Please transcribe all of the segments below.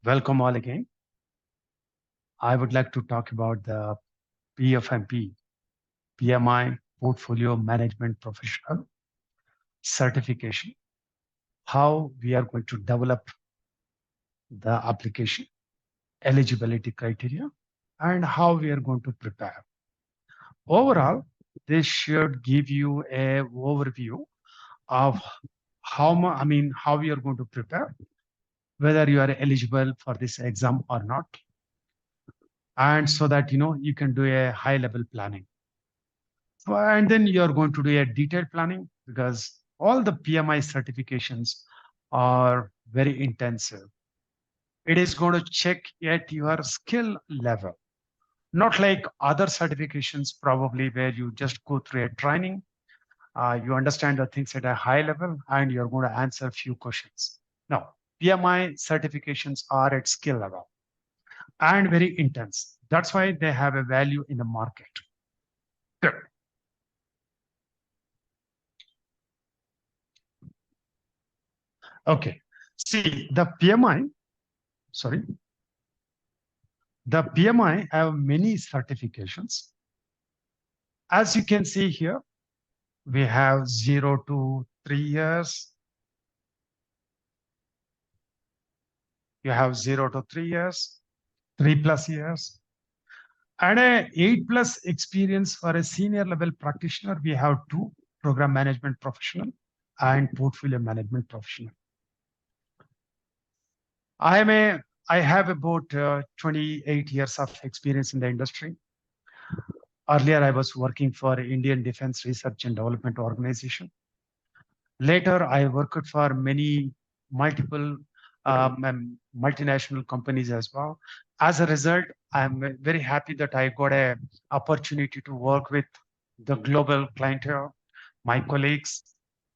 Welcome all again. I would like to talk about the PFMP, PMI Portfolio Management Professional certification, how we are going to develop the application, eligibility criteria, and how we are going to prepare. Overall, this should give you a overview of how we are going to prepare, whether you are eligible for this exam or not, and so that you can do a high level planning. And then you're going to do a detailed planning because all the PMI certifications are very intensive. It is going to check at your skill level, not like other certifications probably where you just go through a training, you understand the things at a high level, and you're going to answer a few questions. No, PMI certifications are at skill level and very intense. That's why they have a value in the market. Good. Okay. See, the PMI have many certifications. As you can see here, we have 0 to 3 years. You have 0 to 3 years, 3+ years, and a 8+ experience for a senior level practitioner. We have 2, program management professional and portfolio management professional. I have about 28 years of experience in the industry. Earlier, I was working for Indian Defense Research and Development Organization. Later, I worked for many multiple multinational companies as well. As a result, I'm very happy that I got an opportunity to work with the global clientele, my colleagues,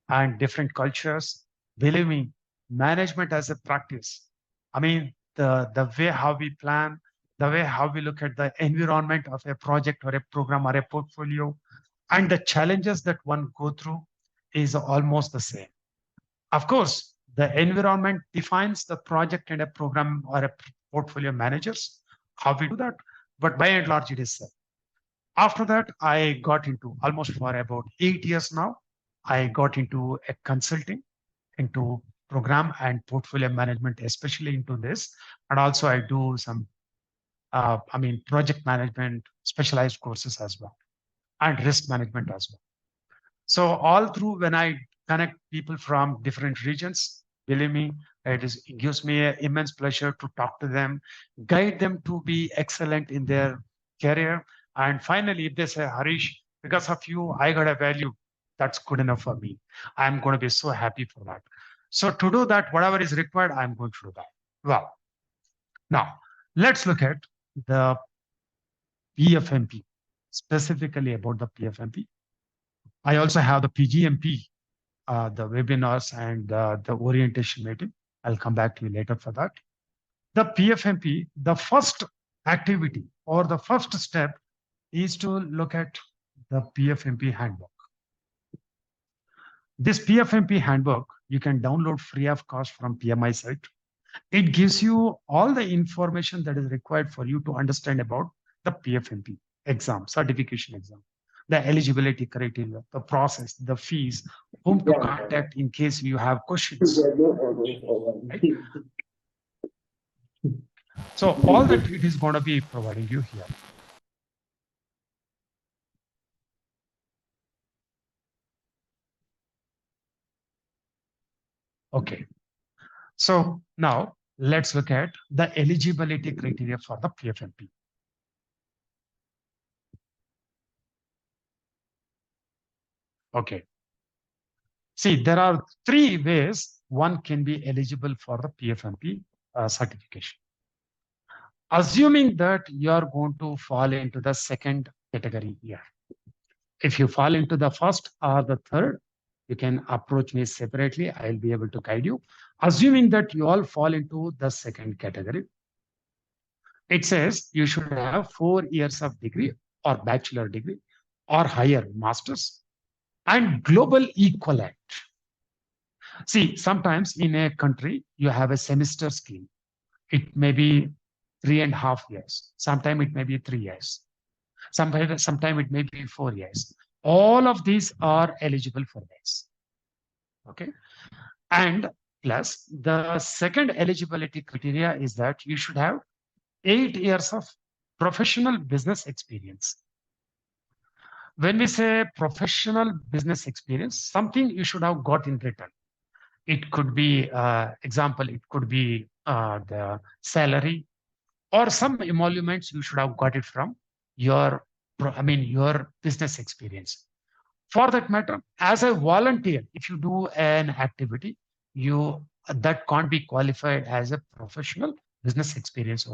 and different cultures. Believe me, management as a practice. I mean, the way how we plan, the way how we look at the environment of a project or a program or a portfolio, and the challenges that one go through is almost the same. Of course, the environment defines the project and a program or a portfolio managers, how we do that, but by and large, it is same. After that, I got into almost for about 8 years now, I got into a consulting, into program and portfolio management, especially into this. And also I do some, project management, specialized courses as well, and risk management as well. So all through when I connect people from different regions, believe me, it gives me an immense pleasure to talk to them, guide them to be excellent in their career. And finally, if they say, Harish, because of you, I got a value, that's good enough for me. I'm going to be so happy for that. So to do that, whatever is required, I'm going to do that. Well, now let's look at the PFMP, specifically about the PFMP. I also have the PGMP, the webinars and the orientation meeting. I'll come back to you later for that. The PFMP, the first activity or the first step is to look at the PFMP handbook. This PFMP handbook, you can download free of cost from PMI site. It gives you all the information that is required for you to understand about the PFMP exam, certification exam, the eligibility criteria, the process, the fees, whom to contact in case you have questions. Right? So all that it is going to be providing you here. Okay. So now let's look at the eligibility criteria for the PFMP. Okay. See, there are 3 ways one can be eligible for the PFMP certification. Assuming that you are going to fall into the second category here. If you fall into the first or the third, you can approach me separately. I'll be able to guide you. Assuming that you all fall into the second category, it says you should have 4 years of degree or bachelor degree or higher masters, and global equivalent. See, sometimes in a country, you have a semester scheme. It may be 3.5 years. Sometimes it may be 3 years. Sometime it may be 4 years. All of these are eligible for this. Okay. And plus, the second eligibility criteria is that you should have 8 years of professional business experience. When we say professional business experience, something you should have got in return. It could be, example, it could be the salary or some emoluments you should have got it from your, your business experience. For that matter, as a volunteer, if you do an activity, you that can't be qualified as a professional business experience.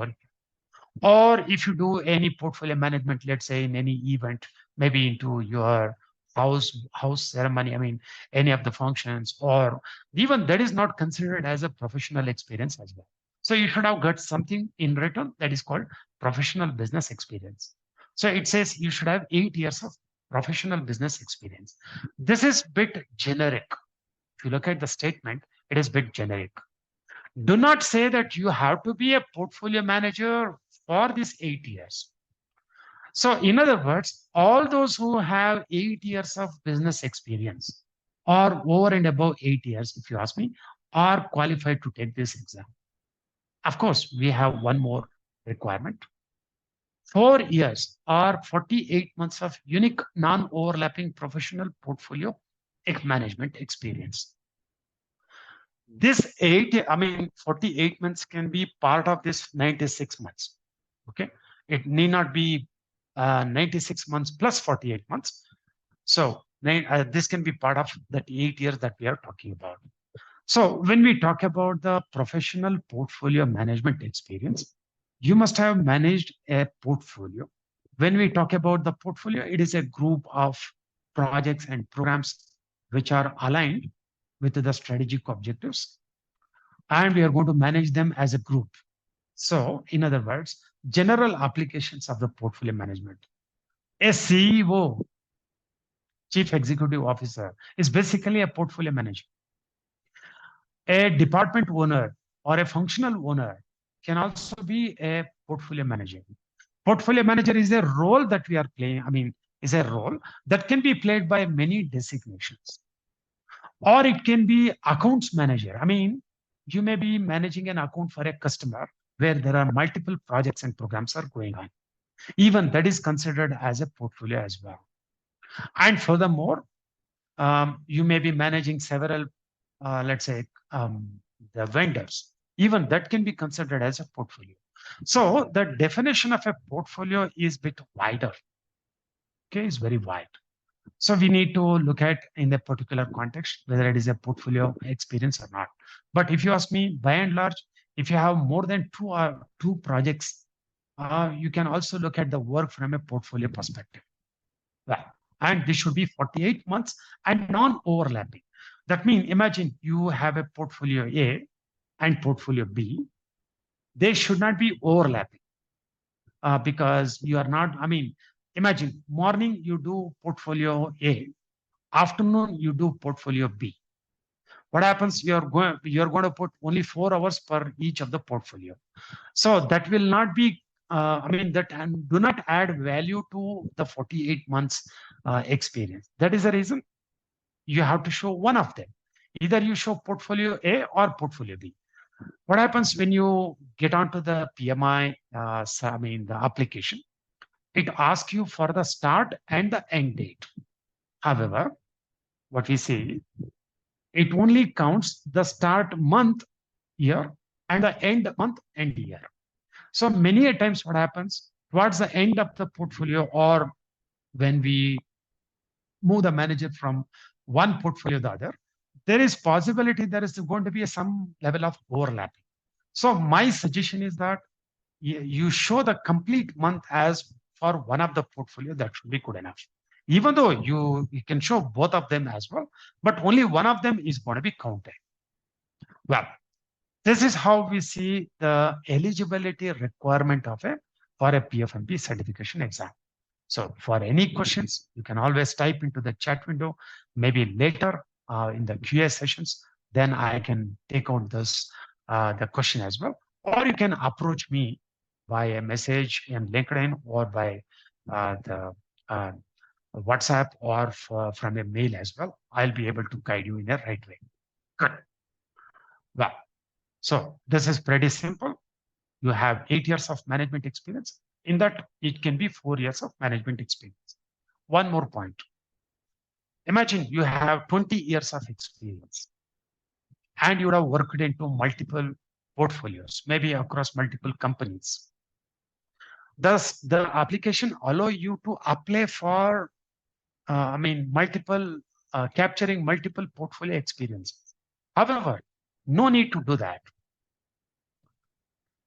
Or if you do any portfolio management, let's say in any event, maybe into your house ceremony, any of the functions, or even that is not considered as a professional experience as well. So you should have got something in return that is called professional business experience. So it says you should have 8 years of professional business experience. This is bit generic. If you look at the statement, it is bit generic. Do not say that you have to be a portfolio manager for these 8 years. So, in other words, all those who have 8 years of business experience or over and above 8 years, if you ask me, are qualified to take this exam. Of course, we have one more requirement. 4 years or 48 months of unique non-overlapping professional portfolio management experience. This 48 months can be part of this 96 months. Okay. It need not be 96 months plus 48 months. So this can be part of that 8 years that we are talking about. So when we talk about the professional portfolio management experience, you must have managed a portfolio. When we talk about the portfolio, it is a group of projects and programs which are aligned with the strategic objectives, and we are going to manage them as a group. So, in other words, general applications of the portfolio management. A CEO, Chief Executive Officer, is basically a portfolio manager. A department owner or a functional owner can also be a portfolio manager. Portfolio manager is a role that we are playing, is a role that can be played by many designations. Or it can be accounts manager. You may be managing an account for a customer where there are multiple projects and programs are going on. Even that is considered as a portfolio as well. And furthermore, you may be managing several, let's say, the vendors. Even that can be considered as a portfolio. So the definition of a portfolio is a bit wider. Okay, it's very wide. So we need to look at in the particular context whether it is a portfolio experience or not. But if you ask me, by and large, if you have more than two projects, you can also look at the work from a portfolio perspective. Well, and this should be 48 months and non-overlapping. That means imagine you have a portfolio A and portfolio B. They should not be overlapping because you are not, imagine morning you do portfolio A, afternoon you do portfolio B. What happens? You're going to put only 4 hours per each of the portfolio. So that will not be, that and do not add value to the 48 months experience. That is the reason you have to show one of them. Either you show portfolio A or portfolio B. What happens when you get onto the PMI, the application? It asks you for the start and the end date. However, what we say, it only counts the start month, year, and the end month and year. So many a times what happens towards the end of the portfolio, or when we move the manager from one portfolio to the other, there is possibility there is going to be some level of overlapping. So my suggestion is that you show the complete month as for one of the portfolio. That should be good enough. Even though you can show both of them as well, but only one of them is going to be counted. Well, this is how we see the eligibility requirement of for a PFMP certification exam. So for any questions, you can always type into the chat window, maybe later in the QA sessions, then I can take out the question as well. Or you can approach me by a message in LinkedIn or by the uh, WhatsApp or from a mail as well. I'll be able to guide you in the right way. Good. Well, so this is pretty simple. You have 8 years of management experience. In that, it can be 4 years of management experience. One more point. Imagine you have 20 years of experience and you would have worked into multiple portfolios, maybe across multiple companies. Does the application allow you to apply for, multiple, capturing multiple portfolio experiences? However, no need to do that.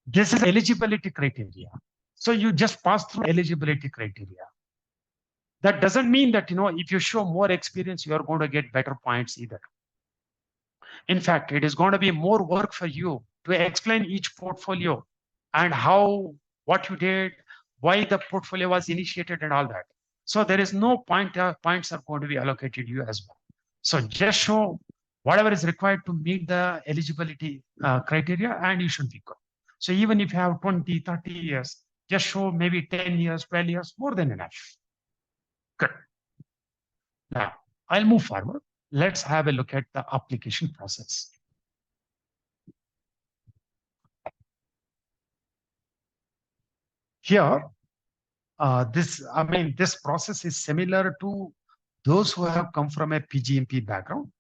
This is eligibility criteria. So you just pass through eligibility criteria. That doesn't mean that, if you show more experience, you're going to get better points either. In fact, it is going to be more work for you to explain each portfolio and what you did, why the portfolio was initiated and all that. So there is no points are going to be allocated you as well. So just show whatever is required to meet the eligibility criteria and you should be good. So even if you have 20, 30 years, just show maybe 10 years, 12 years, more than enough. Good. Now, I'll move forward. Let's have a look at the application process. Here, this process is similar to those who have come from a PGMP background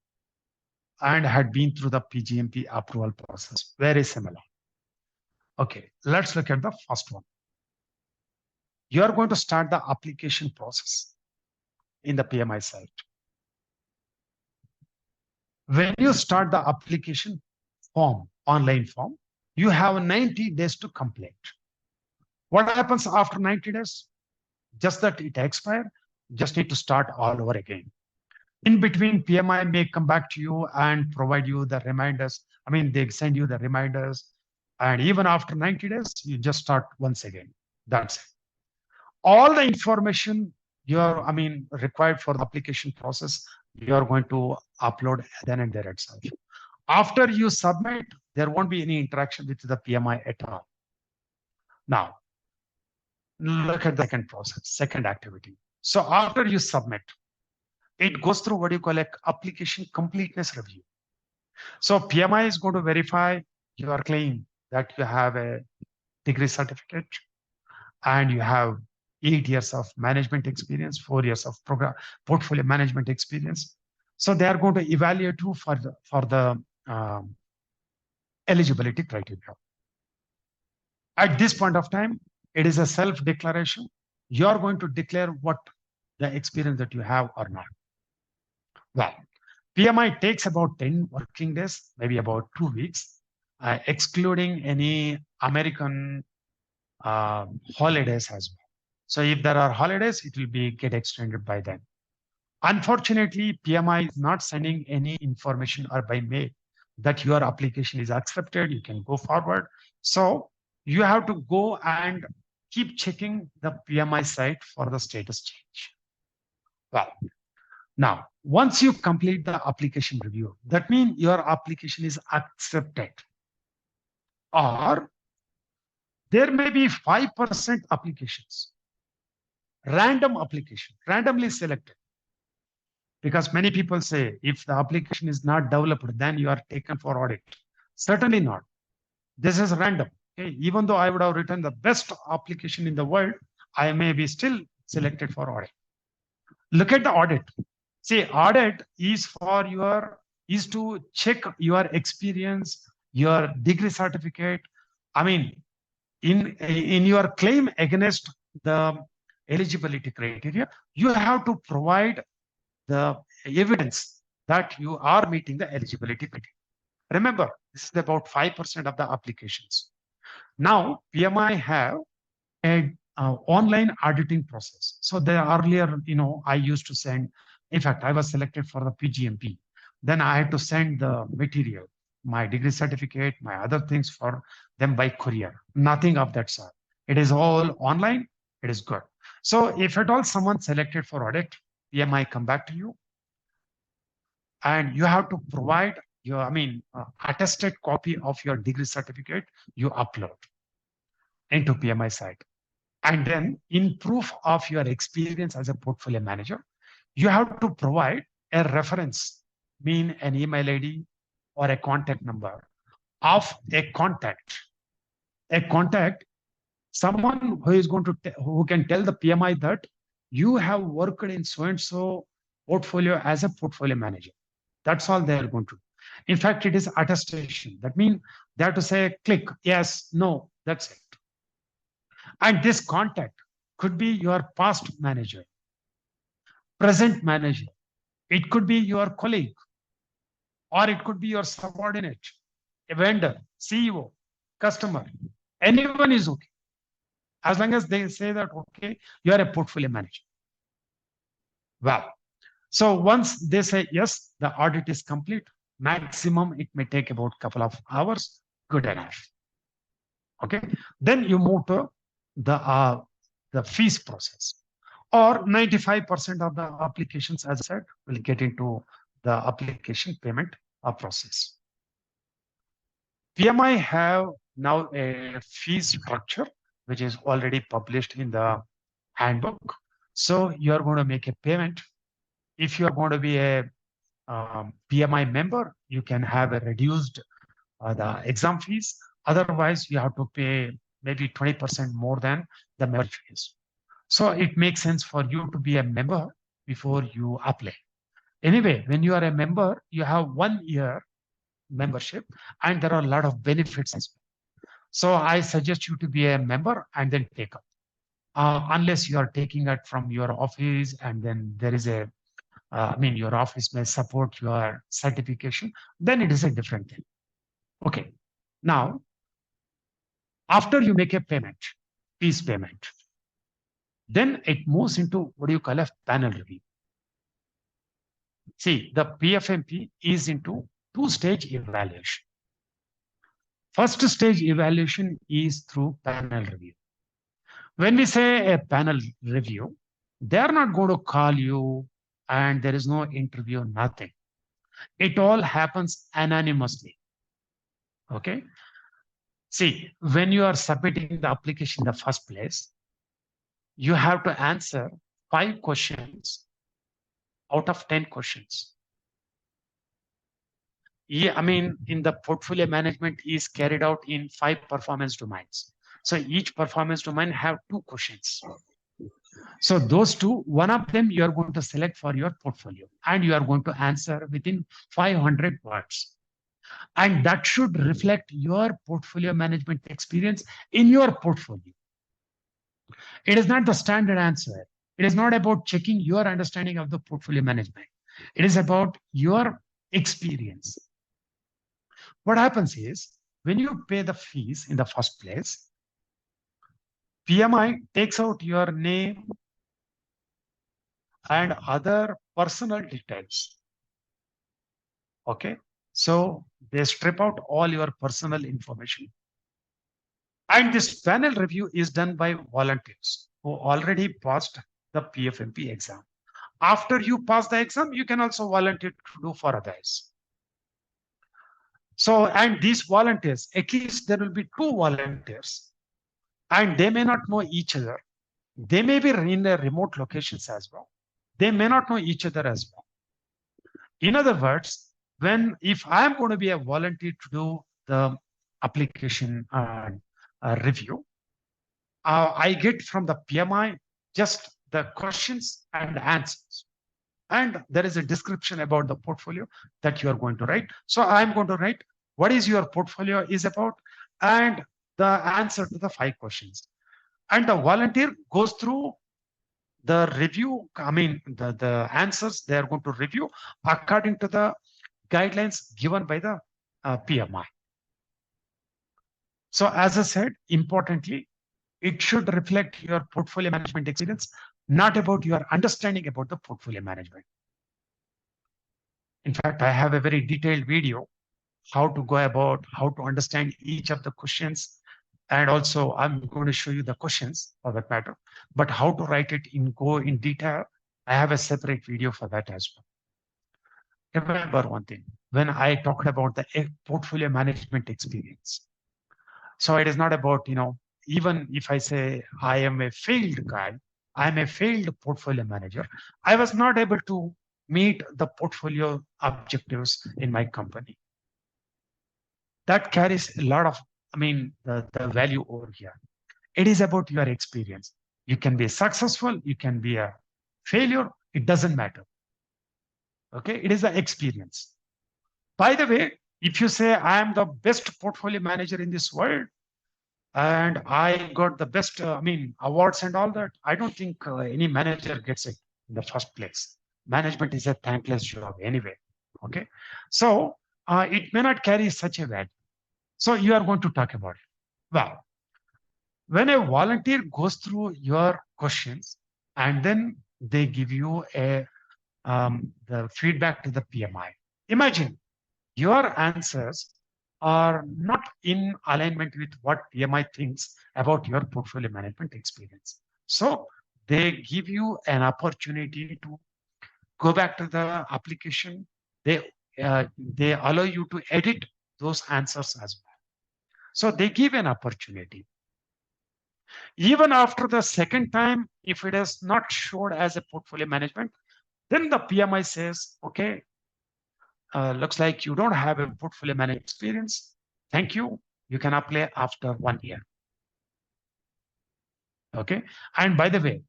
and had been through the PGMP approval process. Very similar. Okay, let's look at the first one. You are going to start the application process in the PMI site. When you start the application form, online form, you have 90 days to complete. What happens after 90 days? Just that it expires, just need to start all over again. In between, PMI may come back to you and provide you the reminders. They send you the reminders. And even after 90 days, you just start once again. That's it. All the information required for the application process, you're going to upload then and there itself. After you submit, there won't be any interaction with the PMI at all. Now, look at the second process, second activity. So after you submit, it goes through what you call like application completeness review. So PMI is going to verify your claim that you have a degree certificate and you have 8 years of management experience, 4 years of portfolio management experience. So they are going to evaluate you for the eligibility criteria. At this point of time, it is a self-declaration. You are going to declare what the experience that you have or not. Well, PMI takes about 10 working days, maybe about 2 weeks, excluding any American holidays as well. So if there are holidays, it will get extended by then. Unfortunately, PMI is not sending any information or by mail that your application is accepted, you can go forward. So you have to go and keep checking the PMI site for the status change. Well, now, once you complete the application review, that means your application is accepted. Or there may be 5% applications, random application, randomly selected. Because many people say, if the application is not developed, then you are taken for audit. Certainly not. This is random. Okay? Even though I would have written the best application in the world, I may be still selected for audit. Look at the audit. See, audit is to check your experience, your degree certificate. In your claim against the eligibility criteria, you have to provide the evidence that you are meeting the eligibility criteria. Remember, this is about 5% of the applications. Now, PMI have an online auditing process. So earlier, I used to send, in fact, I was selected for the PGMP. Then I had to send the material, my degree certificate, my other things for them by courier. Nothing of that sort. It is all online. It is good. So if at all someone selected for audit, PMI come back to you and you have to provide your, attested copy of your degree certificate you upload into PMI site. And then in proof of your experience as a portfolio manager, you have to provide a reference, mean an email ID or a contact number of a contact, someone who is going to, who can tell the PMI that you have worked in so and so portfolio as a portfolio manager. That's all they are going to do. In fact, it is attestation. That means they have to say, click, yes, no, that's it. And this contact could be your past manager, present manager. It could be your colleague, or it could be your subordinate, a vendor, CEO, customer. Anyone is okay. As long as they say that, okay, you are a portfolio manager. Well, so once they say, yes, the audit is complete, maximum it may take about a couple of hours, good enough. Okay, then you move to the fees process, or 95% of the applications, as I said, will get into the application payment process. PMI have now a fee structure, which is already published in the handbook. So you're going to make a payment. If you're going to be a PMI member, you can have a reduced the exam fees. Otherwise, you have to pay maybe 20% more than the member fees. So it makes sense for you to be a member before you apply. Anyway, when you are a member, you have 1 year membership and there are a lot of benefits as well. So I suggest you to be a member and then take up. Unless you are taking it from your office and then there is a, your office may support your certification, then it is a different thing. Okay. Now, after you make a payment, fees payment, then it moves into what do you call a panel review. See, the PFMP is into two-stage evaluation. First stage evaluation is through panel review. When we say a panel review, they are not going to call you and there is no interview, nothing. It all happens anonymously. Okay. See, when you are submitting the application in the first place, you have to answer 5 questions out of 10 questions. Yeah, in the portfolio management is carried out in 5 performance domains. So each performance domain have 2 questions. So those 2, one of them you are going to select for your portfolio and you are going to answer within 500 words. And that should reflect your portfolio management experience in your portfolio. It is not the standard answer. It is not about checking your understanding of the portfolio management. It is about your experience. What happens is when you pay the fees in the first place, PMI takes out your name and other personal details. Okay. So they strip out all your personal information. And this panel review is done by volunteers who already passed the PFMP exam. After you pass the exam, you can also volunteer to do for others. So, and these volunteers, at least there will be 2 volunteers, and they may not know each other. They may be in their remote locations as well. They may not know each other as well. In other words, if I'm going to be a volunteer to do the application review, I get from the PMI just the questions and answers. And there is a description about the portfolio that you are going to write. So I'm going to write what is your portfolio is about and the answer to the 5 questions. And the volunteer goes through the review, the answers they are going to review according to the guidelines given by the PMI. So as I said, importantly, it should reflect your portfolio management experience, not about your understanding about the portfolio management. In fact, I have a very detailed video how to go about, how to understand each of the questions And also, I'm going to show you the questions for that matter. But how to write it go in detail, I have a separate video for that as well. Remember one thing, when I talked about the portfolio management experience. So it is not about, even if I say I am a failed guy, I'm a failed portfolio manager, I was not able to meet the portfolio objectives in my company. That carries a lot of, the value over here. It is about your experience. You can be successful, you can be a failure, it doesn't matter. Okay, it is the experience. By the way, if you say I am the best portfolio manager in this world and I got the best, awards and all that, I don't think any manager gets it in the first place. Management is a thankless job anyway. Okay, so it may not carry such a value. So you are going to talk about it. Well, when a volunteer goes through your questions and then they give you the feedback to the PMI, imagine your answers are not in alignment with what PMI thinks about your portfolio management experience. So they give you an opportunity to go back to the application. They allow you to edit those answers as well. So they give an opportunity. Even after the second time, if it is not showed as a portfolio management, then the PMI says, okay, looks like you don't have a portfolio management experience. Thank you. You can apply after 1 year. Okay. And by the way,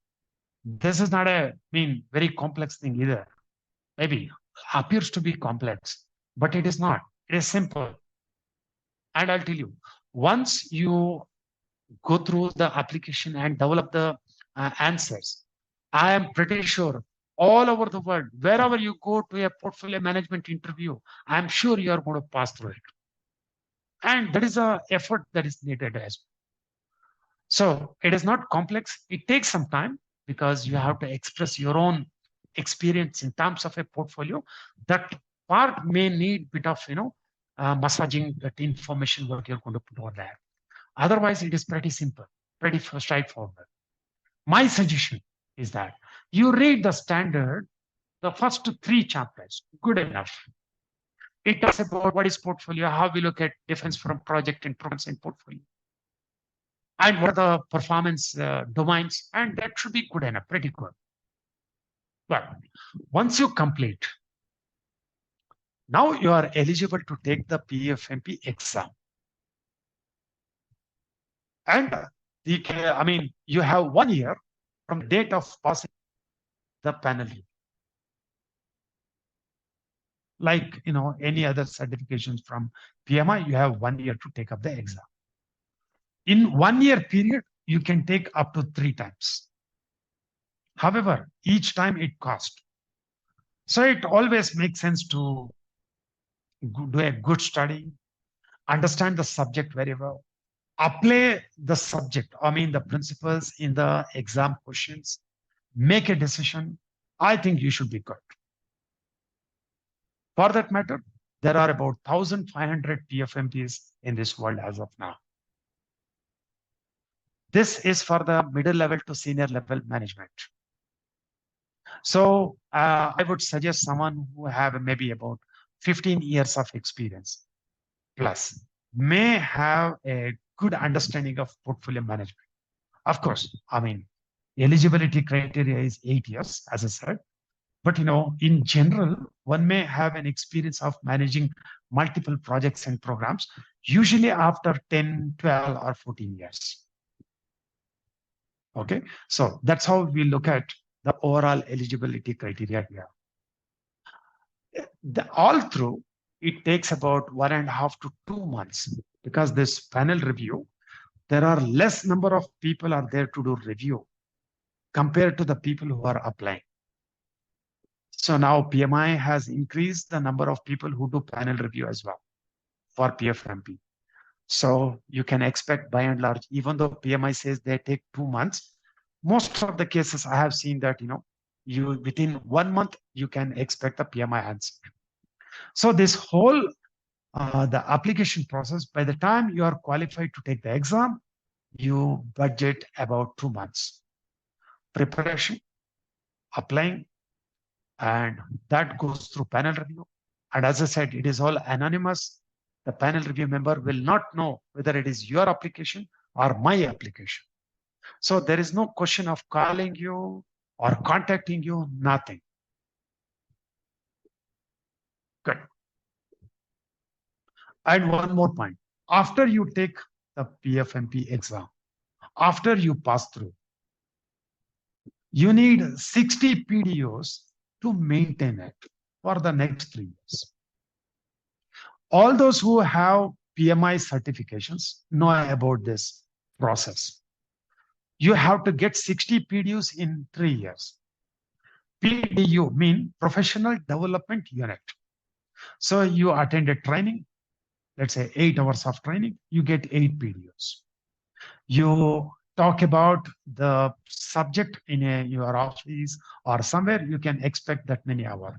this is not very complex thing either. Maybe appears to be complex, but it is not. It is simple. And I'll tell you, once you go through the application and develop the answers, I am pretty sure all over the world, wherever you go to a portfolio management interview, I'm sure you are going to pass through it. And that is a effort that is needed as well. So it is not complex. It takes some time because you have to express your own experience in terms of a portfolio. That part may need bit of, massaging that information what you're going to put on there. Otherwise, it is pretty simple, pretty straightforward. My suggestion is that you read the standard, the first 3 chapters, good enough. It talks about what is portfolio, how we look at difference from project and programs in portfolio, and what are the performance domains, and that should be good enough, pretty good. But once you complete, now you are eligible to take the PfMP exam. And you have 1 year from the date of passing the panel. Like, any other certifications from PMI, you have 1 year to take up the exam. In 1 year period, you can take up to 3 times. However, each time it costs. So it always makes sense to do a good study, understand the subject very well, apply the subject, the principles in the exam questions, make a decision. I think you should be good. For that matter, there are about 1,500 PFMPs in this world as of now. This is for the middle level to senior level management. So I would suggest someone who have maybe about 15 years of experience plus may have a good understanding of portfolio management. Of course, eligibility criteria is 8 years, as I said. But, in general, one may have an experience of managing multiple projects and programs, usually after 10, 12, or 14 years. Okay, so that's how we look at the overall eligibility criteria here. All through, it takes about 1.5 to 2 months because this panel review, there are less number of people are there to do review compared to the people who are applying. So now PMI has increased the number of people who do panel review as well for PFMP. So you can expect by and large, even though PMI says they take 2 months, most of the cases I have seen that, you within 1 month, you can expect the PMI answer. So this whole, the application process, by the time you are qualified to take the exam, you budget about 2 months. Preparation, applying, and that goes through panel review. And as I said, it is all anonymous. The panel review member will not know whether it is your application or my application. So there is no question of calling you or contacting you, nothing. Good. And one more point. After you take the PFMP exam, after you pass through, you need 60 PDOs to maintain it for the next 3 years. All those who have PMI certifications know about this process. You have to get 60 PDUs in 3 years. PDU mean Professional Development Unit. So you attend a training, let's say 8 hours of training, you get 8 PDUs. You talk about the subject in your office or somewhere, you can expect that many hours.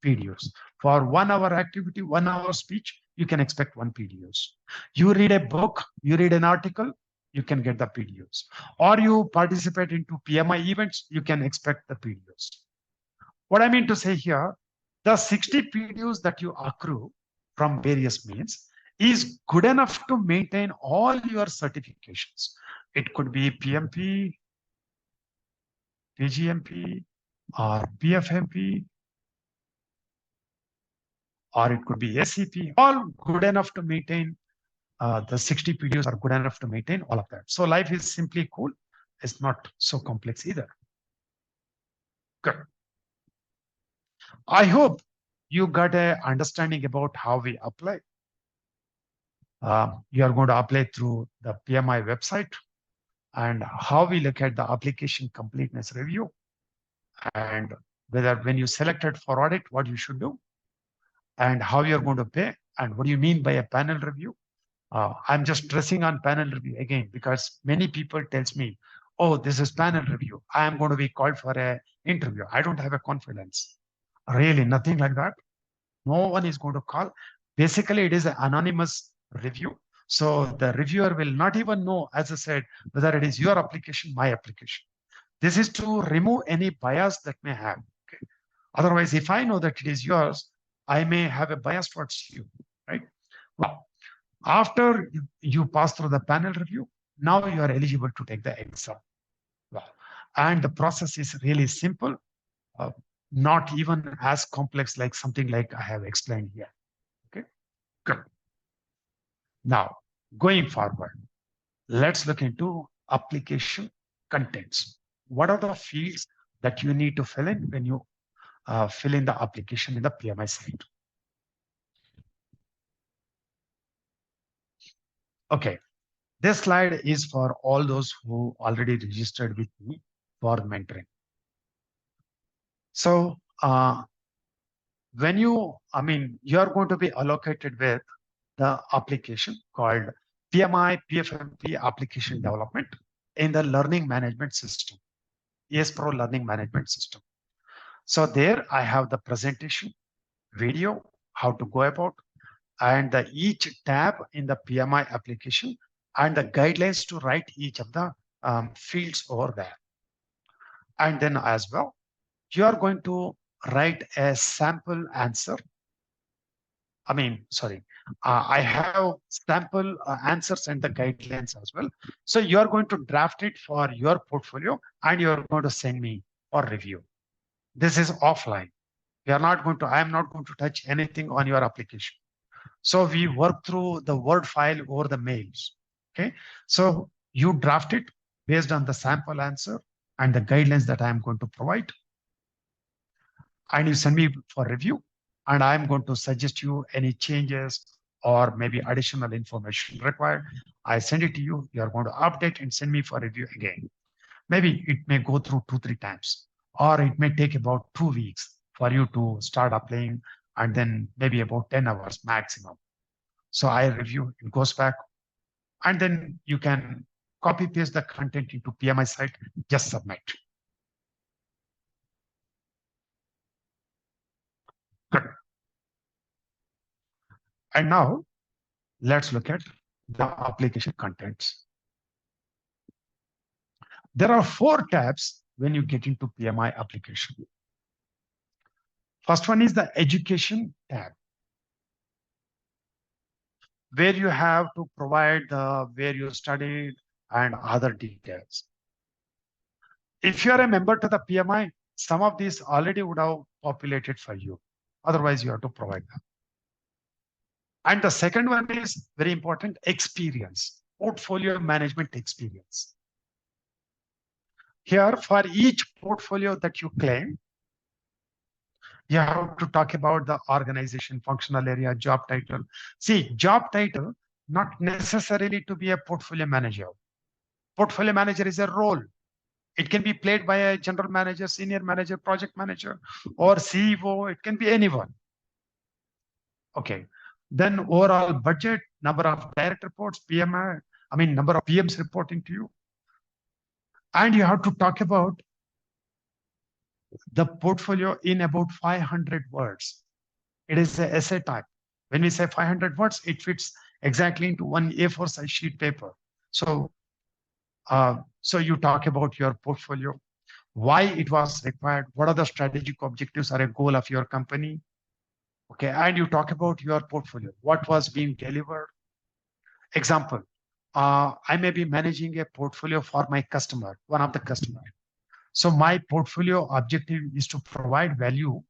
PDUs. For 1 hour activity, 1 hour speech, you can expect 1 PDUs. You read a book, you read an article, you can get the PDUs. Or you participate into PMI events, you can expect the PDUs. What I mean to say here, the 60 PDUs that you accrue from various means is good enough to maintain all your certifications. It could be PMP, PGMP, or PFMP, or it could be SCP, all good enough to maintain. The 60 PDUs are good enough to maintain all of that. So life is simply cool. It's not so complex either. Good. I hope you got a understanding about how we apply. You are going to apply through the PMI website and how we look at the application completeness review and whether when you selected for audit, what you should do and how you're going to pay and what do you mean by a panel review. I'm just stressing on panel review again because many people tells me, oh, this is panel review. I am going to be called for an interview. I don't have a confidence. Really, nothing like that. No one is going to call. Basically, it is an anonymous review. So the reviewer will not even know, as I said, whether it is your application, my application. This is to remove any bias that may have. Okay? Otherwise, if I know that it is yours, I may have a bias towards you, right? Well, after you pass through the panel review, now you are eligible to take the exam. Well, and the process is really simple, uh, not even as complex like something like I have explained here. Okay, good. Now, going forward, let's look into application contents. What are the fields that you need to fill in when you fill in the application in the PMI site? Okay, this slide is for all those who already registered with me for mentoring. So when you're going to be allocated with the application called PMI PfMP application development in the learning management system, Acepro learning management system. So there I have the presentation, video, how to go about, and each tab in the PMI application and the guidelines to write each of the fields over there. And then as well, you are going to write a sample answer. I have sample answers and the guidelines as well. So you are going to draft it for your portfolio and you're going to send me for review. This is offline. I am not going to touch anything on your application. So we work through the Word file or the mails. Okay. So you draft it based on the sample answer and the guidelines that I am going to provide. And you send me for review. And I'm going to suggest you any changes or maybe additional information required. I send it to you. You're going to update and send me for review again. Maybe it may go through 2-3 times, or it may take about 2 weeks for you to start applying and then maybe about 10 hours maximum. So I review, it goes back, and then you can copy paste the content into PMI site, just submit. Good. And now let's look at the application contents. There are 4 tabs when you get into PMI application. First one is the education tab, where you have to provide the where you studied and other details. If you are a member to the PMI, some of these already would have populated for you. Otherwise, you have to provide them. And the second one is very important, experience, portfolio management experience. Here, for each portfolio that you claim, you have to talk about the organization, functional area, job title. See, job title, not necessarily to be a portfolio manager. Portfolio manager is a role. It can be played by a general manager, senior manager, project manager, or CEO. It can be anyone. Okay. Then overall budget, number of direct reports, PMI, number of PMs reporting to you. And you have to talk about the portfolio in about 500 words. It is a essay type. When we say 500 words, it fits exactly into one A4 size sheet paper. So you talk about your portfolio, why it was required, what are the strategic objectives or a goal of your company. Okay, and you talk about your portfolio, what was being delivered. Example, I may be managing a portfolio for my customer, one of the customer. So my portfolio objective is to provide value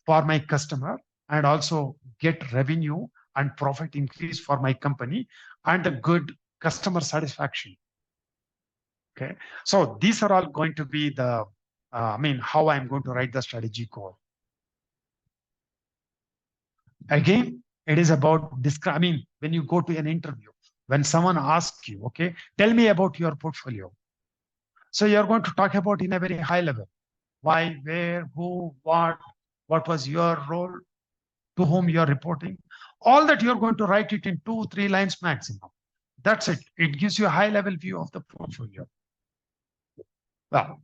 for my customer and also get revenue and profit increase for my company and a good customer satisfaction. Okay, so these are all going to be the, how I'm going to write the strategy goal. Again, it is about when you go to an interview, when someone asks you, okay, tell me about your portfolio. So you're going to talk about in a very high level. Why, where, who, what was your role, to whom you're reporting. All that you're going to write it in 2-3 lines maximum. That's it. It gives you a high level view of the portfolio. Well,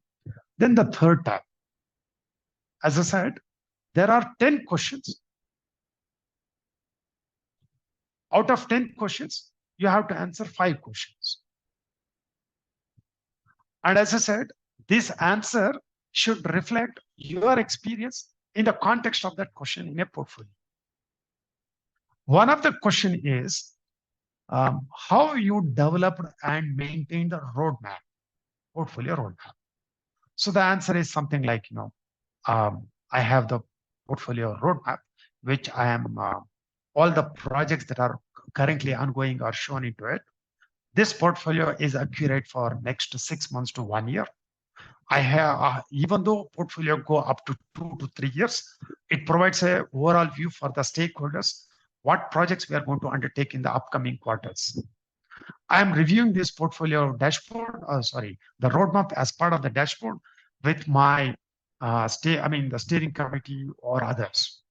then the third tab. As I said, there are 10 questions. Out of 10 questions, you have to answer 5 questions. And as I said, this answer should reflect your experience in the context of that question in a portfolio. One of the question is how you developed and maintained the roadmap, portfolio roadmap. So the answer is something like, I have the portfolio roadmap, which I am, all the projects that are currently ongoing are shown into it. This portfolio is accurate for next 6 months to 1 year. I have, even though portfolio go up to 2 to 3 years, it provides a overall view for the stakeholders, what projects we are going to undertake in the upcoming quarters. I am reviewing this portfolio dashboard, the roadmap as part of the dashboard with my the steering committee or others.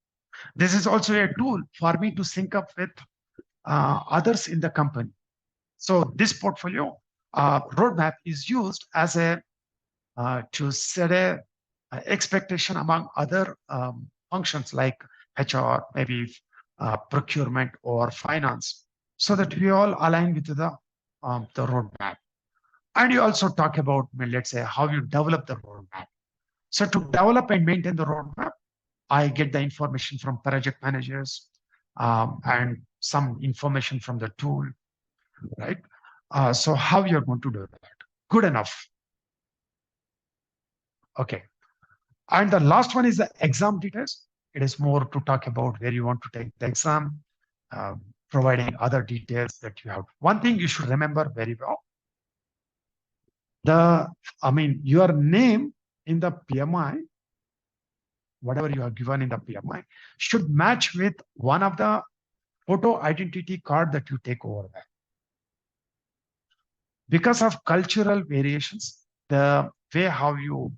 This is also a tool for me to sync up with others in the company. So this portfolio roadmap is used as a to set a expectation among other functions like HR, maybe procurement or finance, so that we all align with the roadmap. And you also talk about, let's say, how you develop the roadmap. So to develop and maintain the roadmap, I get the information from project managers and some information from the tool, right? So how you're going to do that? Good enough. Okay. And the last one is the exam details. It is more to talk about where you want to take the exam, providing other details that you have. One thing you should remember very well, your name in the PMI, whatever you are given in the PMI, should match with one of the photo identity card that you take over there. Because of cultural variations, the way how you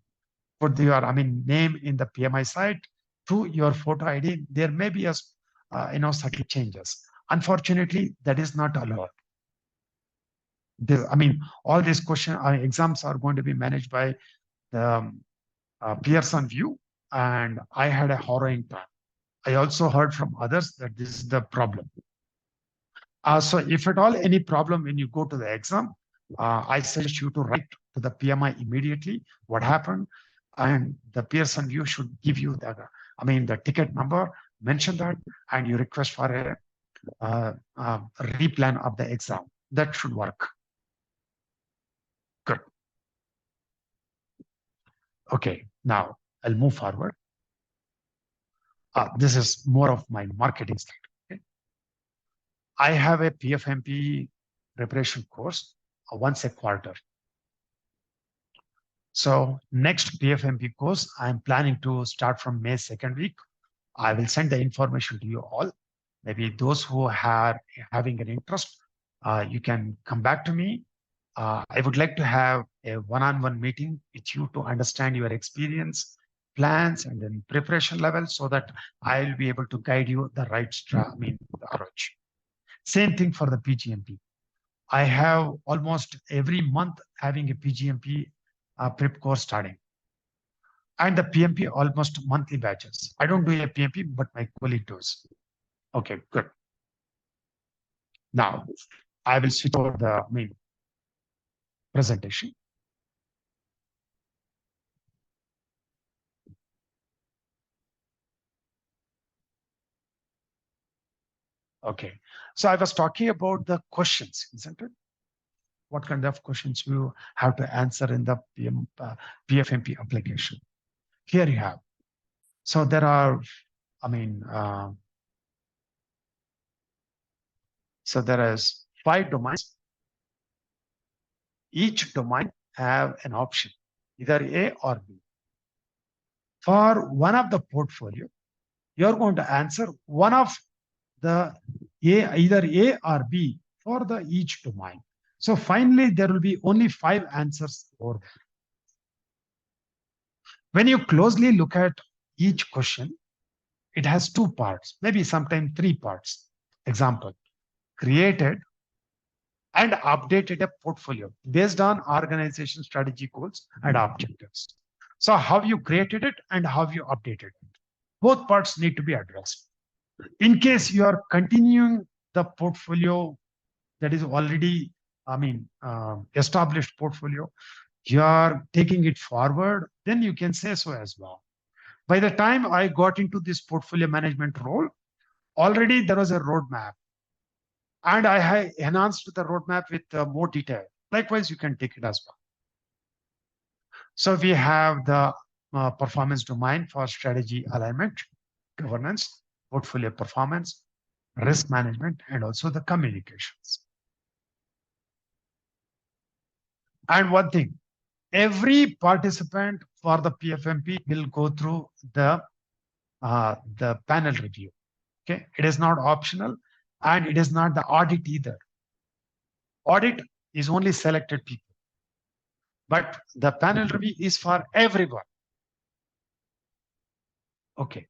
put your name in the PMI site to your photo ID, there may be a subtle changes. Unfortunately, that is not allowed. All these exams are going to be managed by the Pearson View, and I had a harrowing time. I also heard from others that this is the problem. So if at all any problem when you go to the exam, I suggest you to write to the PMI immediately what happened, and the Pearson view should give you the ticket number, mention that, and you request for a replan of the exam. That should work. Good. Okay, now I'll move forward. This is more of my marketing slide. Okay? I have a PFMP preparation course once a quarter. So next PFMP course, I'm planning to start from May 2nd week. I will send the information to you all. Maybe those who are having an interest, you can come back to me. I would like to have a one-on-one meeting with you to understand your experience, plans, and then preparation level so that I'll be able to guide you the right approach. Same thing for the PGMP. I have almost every month having a PGMP prep course starting. And the PMP almost monthly batches. I don't do a PMP, but my colleague does. Okay, good. Now, I will switch over the main presentation. Okay, so I was talking about the questions, isn't it? What kind of questions you have to answer in the PFMP application? Here you have. So there are, so there is 5 domains. Each domain have an option, either A or B. For one of the portfolio, you're going to answer one of the either A or B for the each domain. So finally, there will be only 5 answers over there. When you closely look at each question, it has 2 parts, maybe sometimes 3 parts. Example, created and updated a portfolio based on organization strategy goals and objectives. So how you created it and how you updated it. Both parts need to be addressed. In case you are continuing the portfolio that is already, established portfolio, you are taking it forward, then you can say so as well. By the time I got into this portfolio management role, already there was a roadmap. And I enhanced the roadmap with more detail. Likewise, you can take it as well. So we have the performance domain for strategy alignment, governance, portfolio performance, risk management, and also the communications. And one thing, every participant for the PFMP will go through the panel review. Okay, it is not optional, and it is not the audit either. Audit is only selected people, but the panel review is for everyone. Okay,